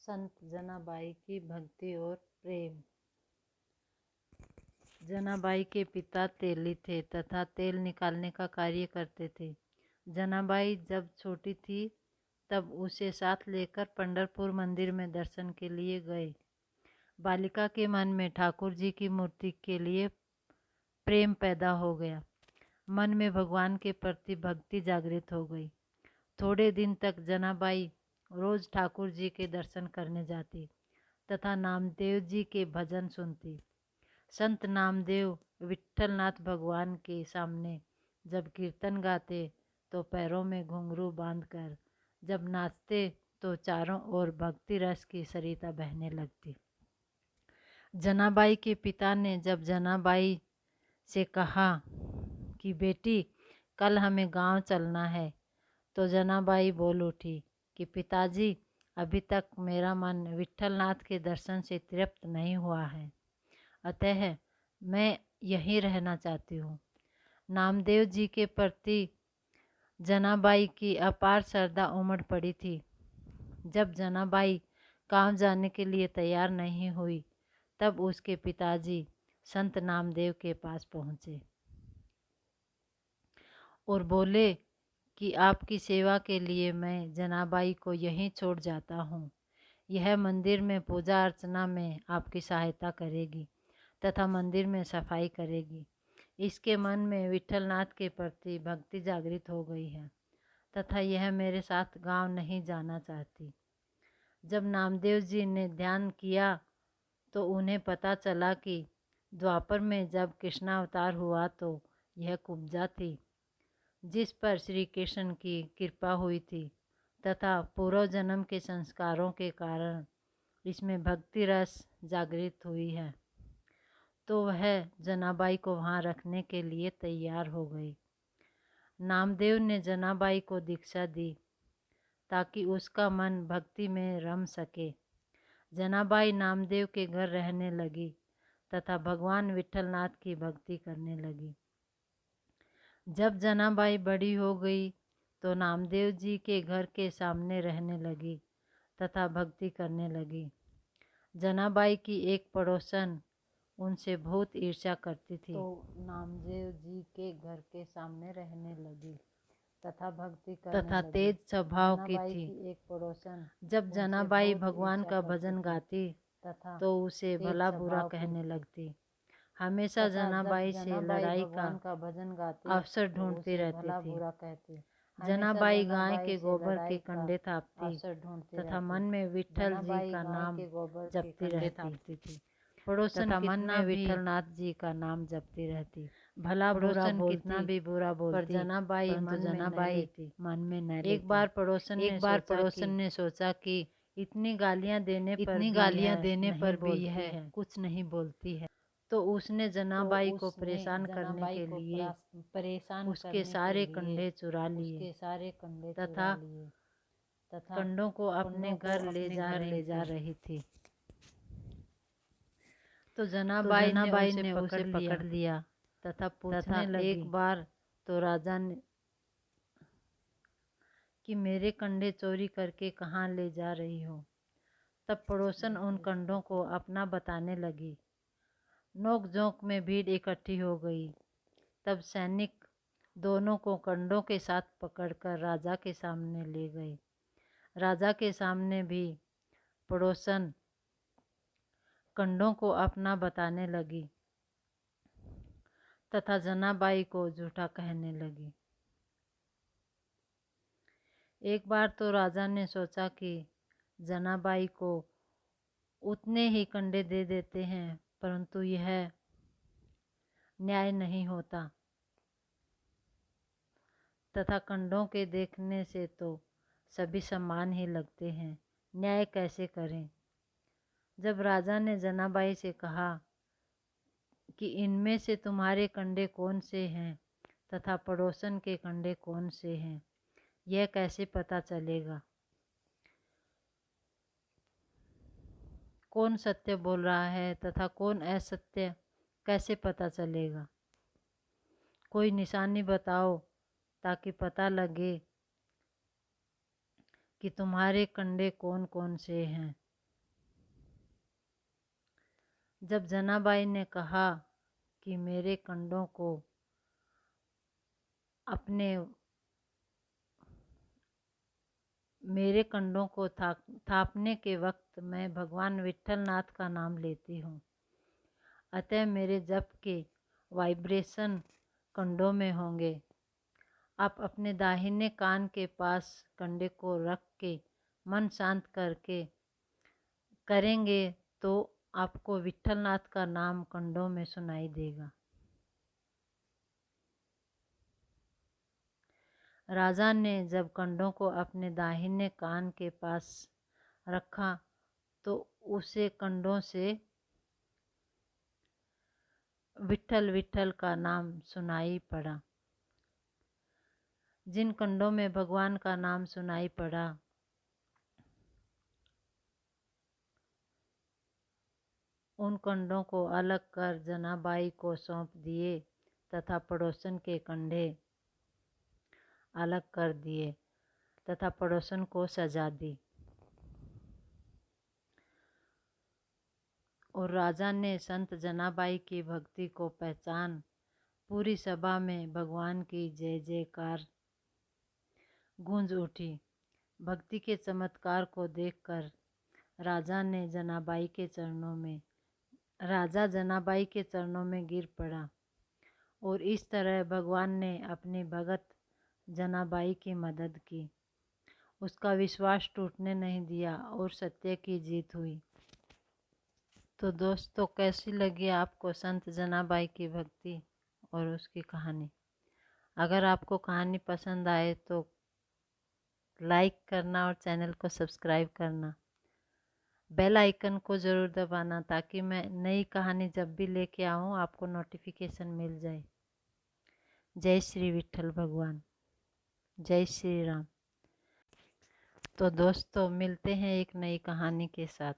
संत जनाबाई की भक्ति और प्रेम। जनाबाई के पिता तेली थे तथा तेल निकालने का कार्य करते थे। जनाबाई जब छोटी थी तब उसे साथ लेकर पंढरपुर मंदिर में दर्शन के लिए गए। बालिका के मन में ठाकुर जी की मूर्ति के लिए प्रेम पैदा हो गया। मन में भगवान के प्रति भक्ति जागृत हो गई। थोड़े दिन तक जनाबाई रोज ठाकुर जी के दर्शन करने जाती तथा नामदेव जी के भजन सुनती। संत नामदेव विट्ठलनाथ भगवान के सामने जब कीर्तन गाते तो पैरों में घुंघरू बांधकर जब नाचते तो चारों ओर भक्ति रस की सरिता बहने लगती। जनाबाई के पिता ने जब जनाबाई से कहा कि बेटी कल हमें गांव चलना है, तो जनाबाई बोल उठी कि पिताजी अभी तक मेरा मन विट्ठलनाथ के दर्शन से तृप्त नहीं हुआ है, अतः मैं यहीं रहना चाहती हूँ। नामदेव जी के प्रति जनाबाई की अपार श्रद्धा उमड़ पड़ी थी। जब जनाबाई गांव जाने के लिए तैयार नहीं हुई तब उसके पिताजी संत नामदेव के पास पहुँचे और बोले कि आपकी सेवा के लिए मैं जनाबाई को यहीं छोड़ जाता हूँ। यह मंदिर में पूजा अर्चना में आपकी सहायता करेगी तथा मंदिर में सफाई करेगी। इसके मन में विट्ठलनाथ के प्रति भक्ति जागृत हो गई है तथा यह मेरे साथ गांव नहीं जाना चाहती। जब नामदेव जी ने ध्यान किया तो उन्हें पता चला कि द्वापर में जब कृष्णावतार हुआ तो यह कुब्जा थी जिस पर श्री कृष्ण की कृपा हुई थी तथा पूर्व जन्म के संस्कारों के कारण इसमें भक्ति रस जागृत हुई है, तो वह जनाबाई को वहाँ रखने के लिए तैयार हो गई। नामदेव ने जनाबाई को दीक्षा दी ताकि उसका मन भक्ति में रम सके। जनाबाई नामदेव के घर रहने लगी तथा भगवान विट्ठलनाथ की भक्ति करने लगी। जब जनाबाई बड़ी हो गई तो नामदेव जी के घर के सामने रहने लगी तथा भक्ति करने लगी। जनाबाई की एक पड़ोसन उनसे बहुत ईर्ष्या करती थी, तो नामदेव जी के घर के सामने रहने लगी तथा भक्ति करने तथा तेज स्वभाव की थी। एक पड़ोसन जब जनाबाई भगवान का भजन गाती तथा तो उसे भला बुरा कहने लगती। हमेशा जनाबाई से लड़ाई का भजन गाती अवसर ढूंढती रहती थी। जनाबाई गाय के गोबर के कंडे थापती तथा मन में विट्ठल जी का नाम जपती रहती थी। पड़ोसन मन में विट्ठलनाथ जी का नाम जपती रहती। भला बुरा कितना भी बुरा बोलती पर जनाबाई मन में न लेती। एक बार पड़ोसन ने सोचा कि इतनी गालियां देने पर भी यह कुछ नहीं बोलती है, तो उसने जनाबाई को परेशान करने के लिए उसके सारे कंडे चुरा लिए तथा कंडों को अपने घर ले जा रही थी। तो जनाबाई ने उसे पकड़ लिया तथा पूछने लगी, एक बार तो राजा ने कि मेरे कंडे चोरी करके कहाँ ले जा रही हो। तब पड़ोसन उन कंडों को अपना बताने लगी। नोक-झोंक में भीड़ इकट्ठी हो गई। तब सैनिक दोनों को कंडों के साथ पकड़कर राजा के सामने ले गए। राजा के सामने भी पड़ोसन कंडों को अपना बताने लगी तथा जनाबाई को झूठा कहने लगी। एक बार तो राजा ने सोचा कि जनाबाई को उतने ही कंडे दे देते हैं, परंतु यह न्याय नहीं होता तथा कंडों के देखने से तो सभी समान ही लगते हैं, न्याय कैसे करें। जब राजा ने जनाबाई से कहा कि इनमें से तुम्हारे कंडे कौन से हैं तथा पड़ोसन के कंडे कौन से हैं, यह कैसे पता चलेगा। कौन सत्य बोल रहा है तथा कौन असत्य कैसे पता चलेगा। कोई निशानी बताओ ताकि पता लगे कि तुम्हारे कंडे कौन कौन से हैं। जब जनाबाई ने कहा कि मेरे कंडों को थापने के वक्त मैं भगवान विट्ठलनाथ का नाम लेती हूँ, अतः मेरे जप के वाइब्रेशन कंडों में होंगे। आप अपने दाहिने कान के पास कंडे को रख के मन शांत करके करेंगे तो आपको विट्ठलनाथ का नाम कंडों में सुनाई देगा। राजा ने जब कंडों को अपने दाहिने कान के पास रखा तो उसे कंडों से विट्ठल विट्ठल का नाम सुनाई पड़ा। जिन कंडों में भगवान का नाम सुनाई पड़ा उन कंडों को अलग कर जनाबाई को सौंप दिए तथा पड़ोसन के कंडे अलग कर दिए तथा पड़ोसन को सजा दी। और राजा ने संत जनाबाई की भक्ति को पहचान पूरी सभा में भगवान की जय जयकार गूंज उठी। भक्ति के चमत्कार को देखकर राजा जनाबाई के चरणों में गिर पड़ा और इस तरह भगवान ने अपनी भगत जनाबाई की मदद की, उसका विश्वास टूटने नहीं दिया और सत्य की जीत हुई। तो दोस्तों, कैसी लगी आपको संत जनाबाई की भक्ति और उसकी कहानी? अगर आपको कहानी पसंद आए तो लाइक करना और चैनल को सब्सक्राइब करना, बेल आइकन को ज़रूर दबाना ताकि मैं नई कहानी जब भी लेके आऊँ आपको नोटिफिकेशन मिल जाए। जय श्री विट्ठल भगवान, जय श्री राम। तो दोस्तों, मिलते हैं एक नई कहानी के साथ।